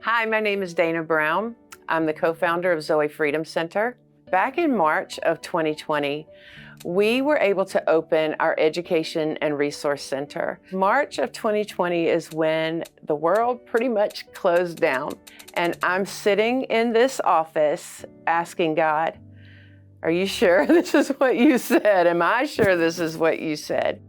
Hi, my name is Dana Brown. I'm the co-founder of Zoe Freedom Center. Back in March of 2020, we were able to open our Education and Resource Center. March of 2020 is when the world pretty much closed down. And I'm sitting in this office asking God, are you sure this is what you said? Am I sure this is what you said?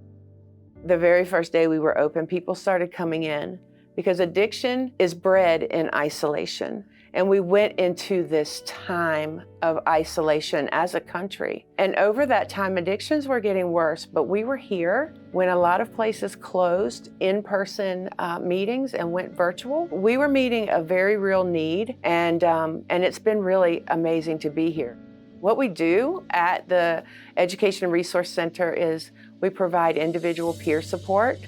The very first day we were open, people started coming in because addiction is bred in isolation. And we went into this time of isolation as a country. And over that time, addictions were getting worse, but we were here when a lot of places closed in-person meetings and went virtual. We were meeting a very real need, and it's been really amazing to be here. What we do at the Education and Resource Center is we provide individual peer support.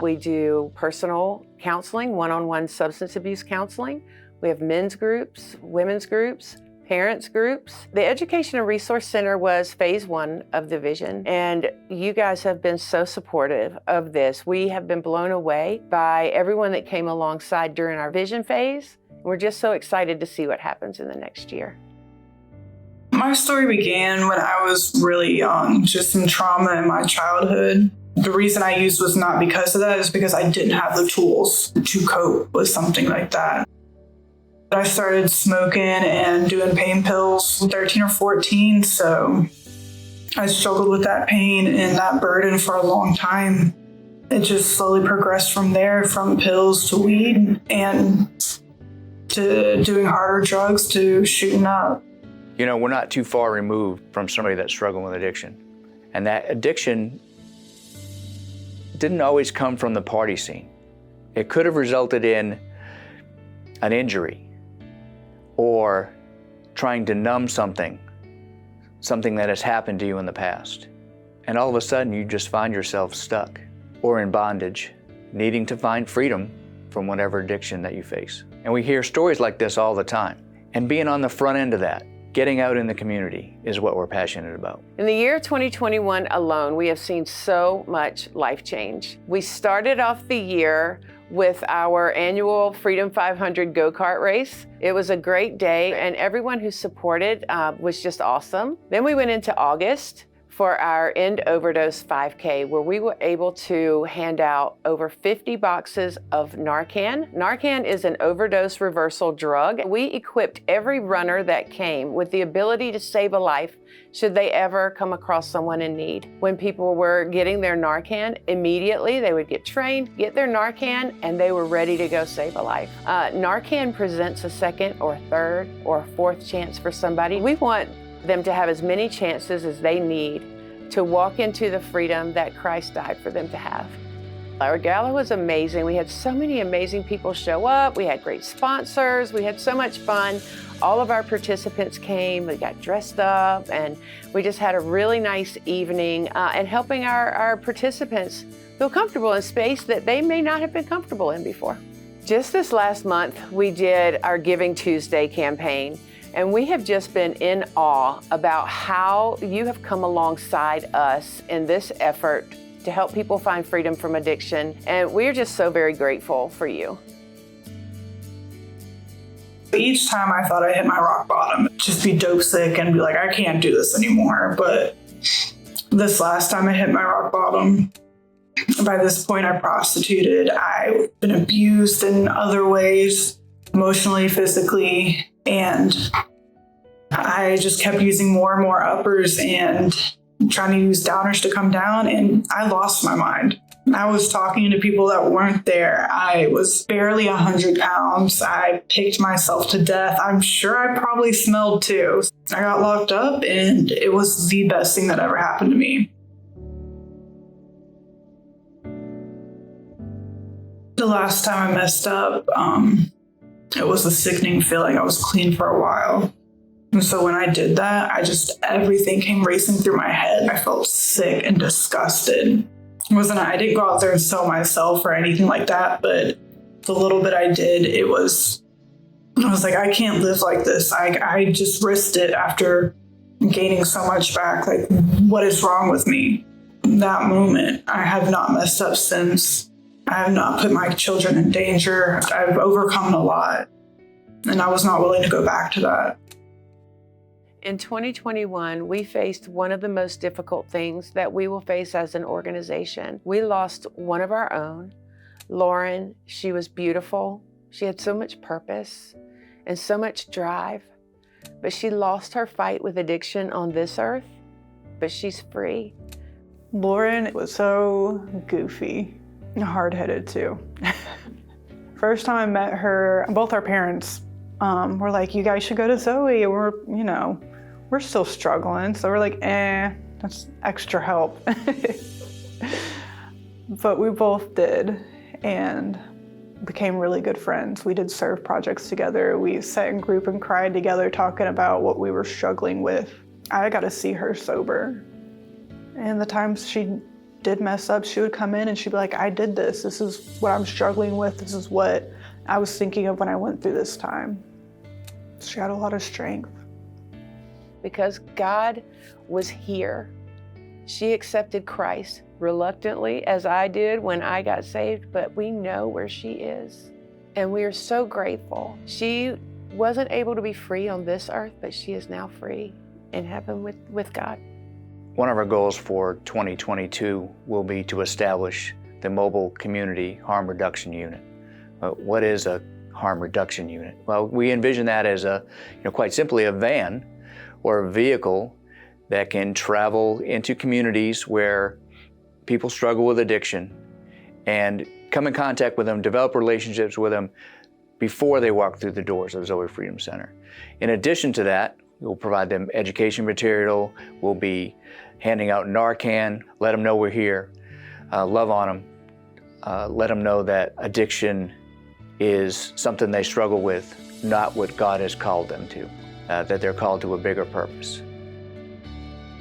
We do personal counseling, one-on-one substance abuse counseling. We have men's groups, women's groups, parents groups. The Education and Resource Center was phase one of the vision, and you guys have been so supportive of this. We have been blown away by everyone that came alongside during our vision phase. We're just so excited to see what happens in the next year. My story began when I was really young, just some trauma in my childhood. The reason I used was not because of that, it's because I didn't have the tools to cope with something like that. I started smoking and doing pain pills 13 or 14, so I struggled with that pain and that burden for a long time. It just slowly progressed from there, from pills to weed and to doing harder drugs to shooting up. You know, we're not too far removed from somebody that's struggling with addiction. And that addiction didn't always come from the party scene. It could have resulted in an injury or trying to numb something that has happened to you in the past. And all of a sudden you just find yourself stuck or in bondage, needing to find freedom from whatever addiction that you face. And we hear stories like this all the time. And being on the front end of that, getting out in the community is what we're passionate about. In the year 2021 alone, we have seen so much life change. We started off the year with our annual Freedom 500 go-kart race. It was a great day, and everyone who supported was just awesome. Then we went into August for our End Overdose 5K, where we were able to hand out over 50 boxes of Narcan. Narcan is an overdose reversal drug. We equipped every runner that came with the ability to save a life should they ever come across someone in need. When people were getting their Narcan, immediately they would get trained, get their Narcan, and they were ready to go save a life. Narcan presents a second or third or fourth chance for somebody. We want them to have as many chances as they need to walk into the freedom that Christ died for them to have. Our gala was amazing. We had so many amazing people show up. We had great sponsors. We had so much fun. All of our participants came. We got dressed up, and we just had a really nice evening and helping our participants feel comfortable in space that they may not have been comfortable in before. Just this last month, we did our Giving Tuesday campaign. And we have just been in awe about how you have come alongside us in this effort to help people find freedom from addiction. And we're just so very grateful for you. Each time I thought I hit my rock bottom, just be dope sick and be like, I can't do this anymore. But this last time I hit my rock bottom, by this point I prostituted. I've been abused in other ways, emotionally, physically. And I just kept using more and more uppers and trying to use downers to come down, and I lost my mind. I was talking to people that weren't there. I was barely 100 pounds. I picked myself to death. I'm sure I probably smelled too. I got locked up, and it was the best thing that ever happened to me. The last time I messed up, it was a sickening feeling. I was clean for a while. And so when I did that, everything came racing through my head. I felt sick and disgusted. I didn't go out there and sell myself or anything like that, but the little bit I did, I was like, I can't live like this. I just risked it after gaining so much back. Like, what is wrong with me? That moment, I have not messed up since. I have not put my children in danger. I've overcome a lot. And I was not willing to go back to that. In 2021, we faced one of the most difficult things that we will face as an organization. We lost one of our own. Lauren, she was beautiful. She had so much purpose and so much drive, but she lost her fight with addiction on this earth, but she's free. Lauren was so goofy and hard-headed too. First time I met her, both our parents were like, you guys should go to Zoe. We're still struggling. So we're like, that's extra help. But we both did and became really good friends. We did serve projects together. We sat in group and cried together talking about what we were struggling with. I got to see her sober. And the times she did mess up, she would come in and she'd be like, I did this. This is what I'm struggling with. This is what I was thinking of when I went through this time. She had a lot of strength. Because God was here. She accepted Christ reluctantly, as I did when I got saved, but we know where she is. And we are so grateful. She wasn't able to be free on this earth, but she is now free in heaven with God. One of our goals for 2022 will be to establish the Mobile Community Harm Reduction Unit. What is a harm reduction unit? Well, we envision that as quite simply a van or a vehicle that can travel into communities where people struggle with addiction and come in contact with them, develop relationships with them before they walk through the doors of Zoe Freedom Center. In addition to that, we'll provide them education material. We'll be handing out Narcan, let them know we're here, love on them, let them know that addiction is something they struggle with, not what God has called them to, that they're called to a bigger purpose.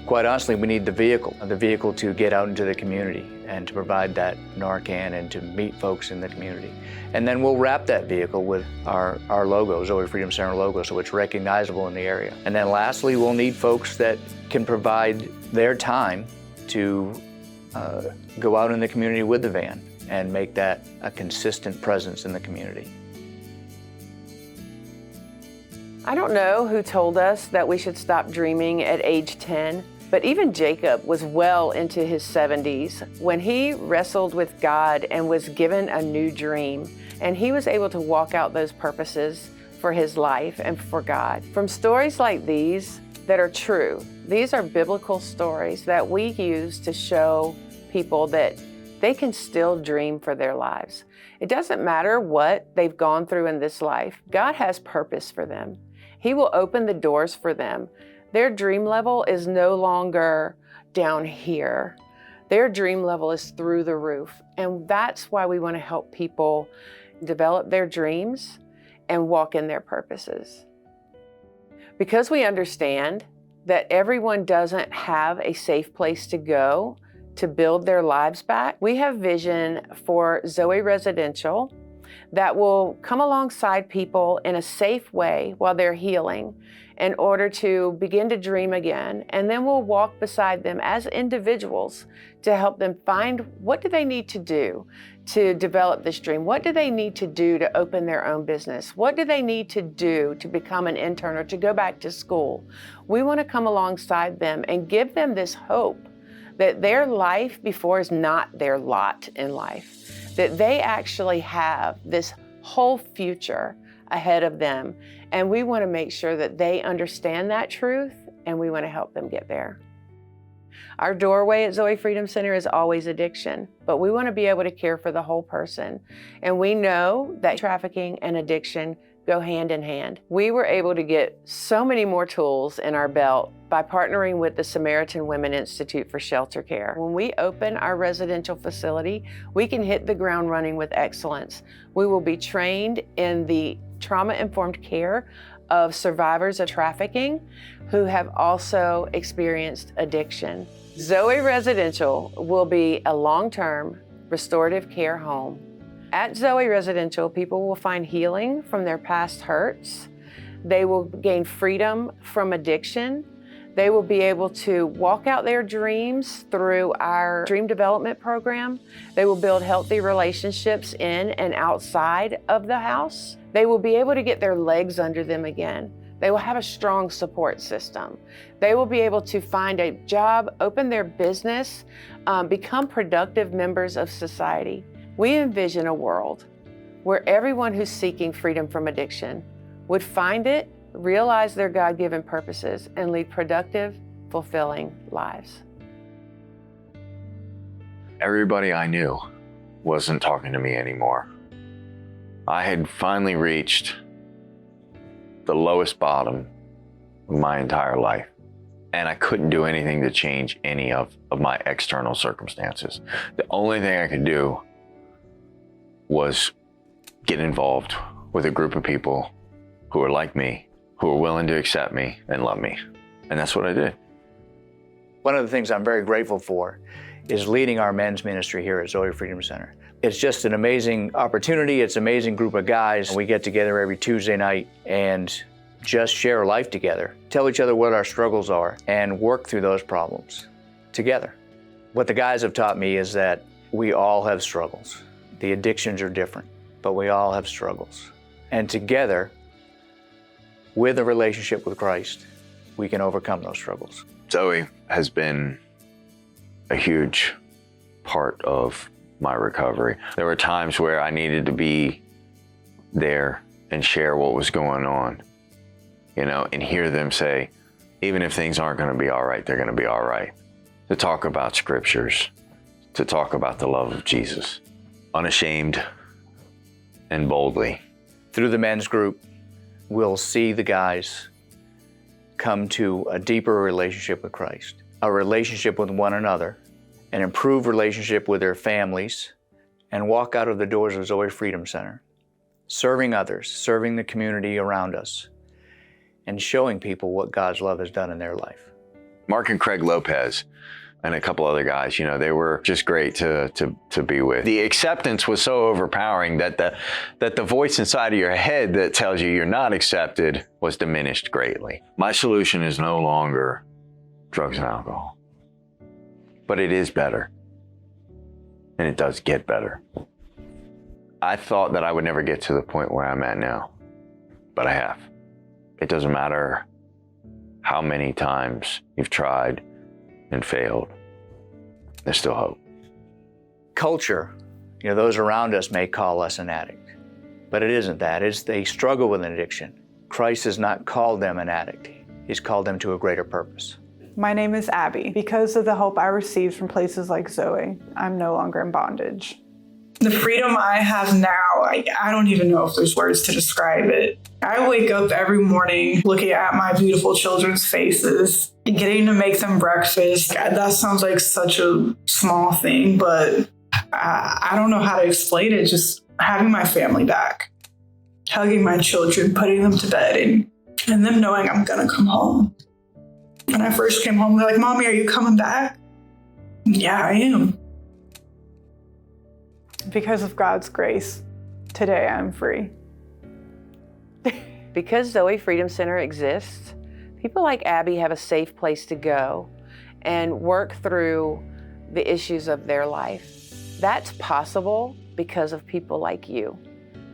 Quite honestly, we need the vehicle to get out into the community and to provide that Narcan and to meet folks in the community. And then we'll wrap that vehicle with our logo, Zoe Freedom Center logo, so it's recognizable in the area. And then lastly, we'll need folks that can provide their time to go out in the community with the van and make that a consistent presence in the community. I don't know who told us that we should stop dreaming at age 10, but even Jacob was well into his 70s when he wrestled with God and was given a new dream, and he was able to walk out those purposes for his life and for God. From stories like these that are true, these are biblical stories that we use to show people that they can still dream for their lives. It doesn't matter what they've gone through in this life. God has purpose for them. He will open the doors for them. Their dream level is no longer down here. Their dream level is through the roof. And that's why we want to help people develop their dreams and walk in their purposes. Because we understand that everyone doesn't have a safe place to go to build their lives back, we have vision for Zoe Residential that will come alongside people in a safe way while they're healing in order to begin to dream again. And then we'll walk beside them as individuals to help them find what do they need to do to develop this dream? What do they need to do to open their own business? What do they need to do to become an intern or to go back to school? We want to come alongside them and give them this hope that their life before is not their lot in life, that they actually have this whole future ahead of them. And we want to make sure that they understand that truth, and we want to help them get there. Our doorway at Zoe Freedom Center is always addiction, but we want to be able to care for the whole person. And we know that trafficking and addiction go hand in hand. We were able to get so many more tools in our belt by partnering with the Samaritan Women Institute for Shelter Care. When we open our residential facility, we can hit the ground running with excellence. We will be trained in the trauma-informed care of survivors of trafficking who have also experienced addiction. Zoe Residential will be a long-term restorative care home. At Zoe Residential, people will find healing from their past hurts. They will gain freedom from addiction. They will be able to walk out their dreams through our dream development program. They will build healthy relationships in and outside of the house. They will be able to get their legs under them again. They will have a strong support system. They will be able to find a job, open their business, become productive members of society. We envision a world where everyone who's seeking freedom from addiction would find it, realize their God-given purposes, and lead productive, fulfilling lives. Everybody I knew wasn't talking to me anymore. I had finally reached the lowest bottom of my entire life, and I couldn't do anything to change any of my external circumstances. The only thing I could do was get involved with a group of people who are like me, who are willing to accept me and love me. And that's what I did. One of the things I'm very grateful for is leading our men's ministry here at Zoe Freedom Center. It's just an amazing opportunity. It's an amazing group of guys. We get together every Tuesday night and just share life together, tell each other what our struggles are, and work through those problems together. What the guys have taught me is that we all have struggles. The addictions are different, but we all have struggles. And together, with a relationship with Christ, we can overcome those struggles. Zoe has been a huge part of my recovery. There were times where I needed to be there and share what was going on, and hear them say, even if things aren't going to be all right, they're going to be all right. To talk about scriptures, to talk about the love of Jesus, unashamed and boldly. Through the men's group, we'll see the guys come to a deeper relationship with Christ, a relationship with one another, an improved relationship with their families, and walk out of the doors of Zoe Freedom Center, serving others, serving the community around us, and showing people what God's love has done in their life. Mark and Craig Lopez and a couple other guys, they were just great to be with. The acceptance was so overpowering that the voice inside of your head that tells you you're not accepted was diminished greatly. My solution is no longer drugs and alcohol, but it is better, and it does get better. I thought that I would never get to the point where I'm at now, but I have. It doesn't matter how many times you've tried and failed, there's still hope. Culture, those around us may call us an addict, but it isn't that. It's they struggle with an addiction. Christ has not called them an addict. He's called them to a greater purpose. My name is Abby. Because of the help I received from places like Zoe, I'm no longer in bondage. The freedom I have now, I don't even know if there's words to describe it. I wake up every morning looking at my beautiful children's faces, getting to make them breakfast. That sounds like such a small thing, but I don't know how to explain it. Just having my family back, hugging my children, putting them to bed, and them knowing I'm going to come home. When I first came home, they're like, "Mommy, are you coming back?" Yeah, I am. Because of God's grace, today I'm free. Because Zoe Freedom Center exists, people like Abby have a safe place to go and work through the issues of their life. That's possible because of people like you,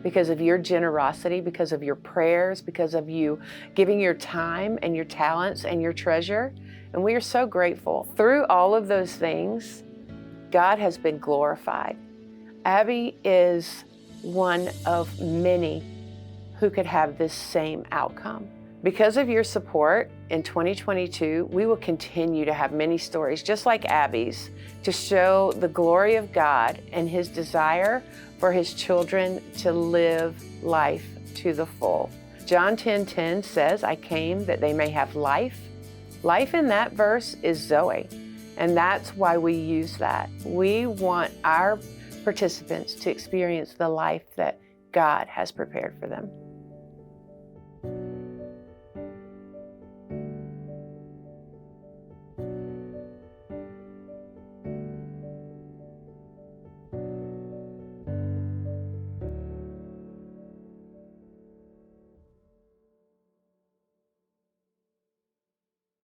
because of your generosity, because of your prayers, because of you giving your time and your talents and your treasure. And we are so grateful. Through all of those things, God has been glorified. Abby is one of many who could have this same outcome. Because of your support, in 2022, we will continue to have many stories just like Abby's to show the glory of God and His desire for His children to live life to the full. John 10:10 says, "I came that they may have life." Life in that verse is Zoe, and that's why we use that. We want our participants to experience the life that God has prepared for them.